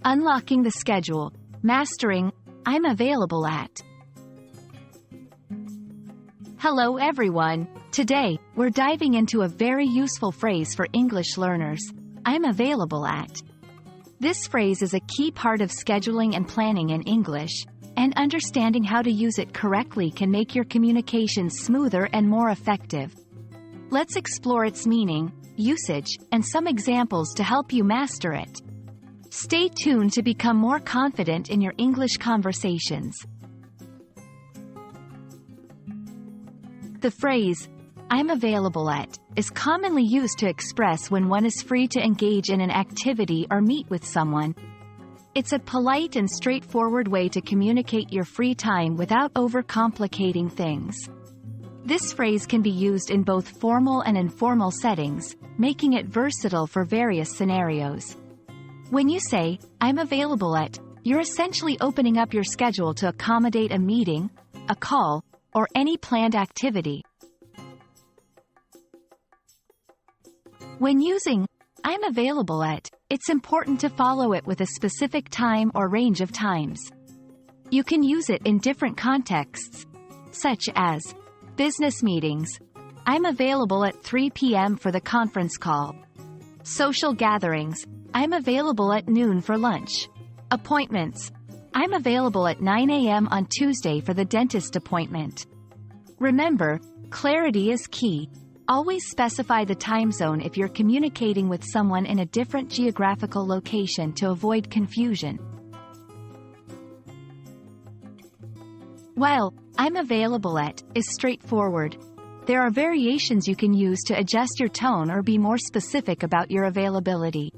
Unlocking the schedule. Mastering, I'm available at. Hello everyone. Today, we're diving into a very useful phrase for English learners. I'm available at. This phrase is a key part of scheduling and planning in English, and understanding how to use it correctly can make your communication smoother and more effective. Let's explore its meaning, usage, and some examples to help you master it. Stay tuned to become more confident in your English conversations. The phrase, I'm available at, is commonly used to express when one is free to engage in an activity or meet with someone. It's a polite and straightforward way to communicate your free time without overcomplicating things. This phrase can be used in both formal and informal settings, making it versatile for various scenarios. When you say, I'm available at, you're essentially opening up your schedule to accommodate a meeting, a call, or any planned activity. When using, I'm available at, it's important to follow it with a specific time or range of times. You can use it in different contexts, such as business meetings. I'm available at 3 p.m. for the conference call. Social gatherings. I'm available at noon for lunch. Appointments. I'm available at 9 a.m. on Tuesday for the dentist appointment. Remember, clarity is key. Always specify the time zone if you're communicating with someone in a different geographical location to avoid confusion. While I'm available at is straightforward, there are variations you can use to adjust your tone or be more specific about your availability.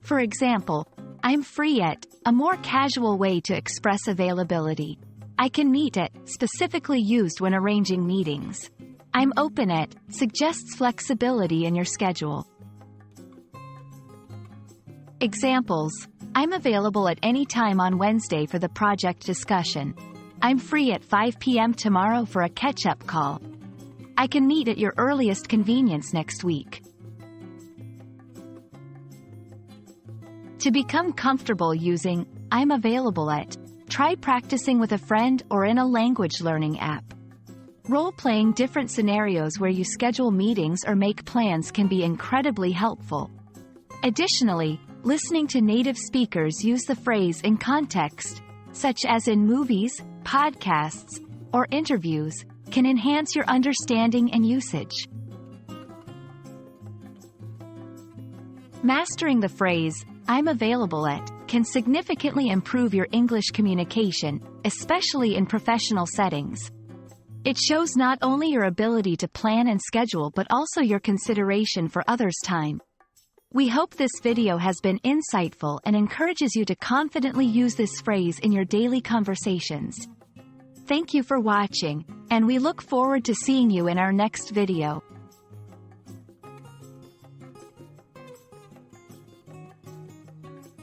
For example, I'm free at, a more casual way to express availability. I can meet at, specifically used when arranging meetings. I'm open at, suggests flexibility in your schedule. Examples. I'm available at any time on Wednesday for the project discussion. I'm free at 5 p.m. tomorrow for a catch-up call. I can meet at your earliest convenience next week. To become comfortable using, I'm available at, try practicing with a friend or in a language learning app. Role-playing different scenarios where you schedule meetings or make plans can be incredibly helpful. Additionally, listening to native speakers use the phrase in context, such as in movies, podcasts, or interviews, can enhance your understanding and usage. Mastering the phrase, I'm available at, can significantly improve your English communication, especially in professional settings. It shows not only your ability to plan and schedule but also your consideration for others' time. We hope this video has been insightful and encourages you to confidently use this phrase in your daily conversations. Thank you for watching, and we look forward to seeing you in our next video.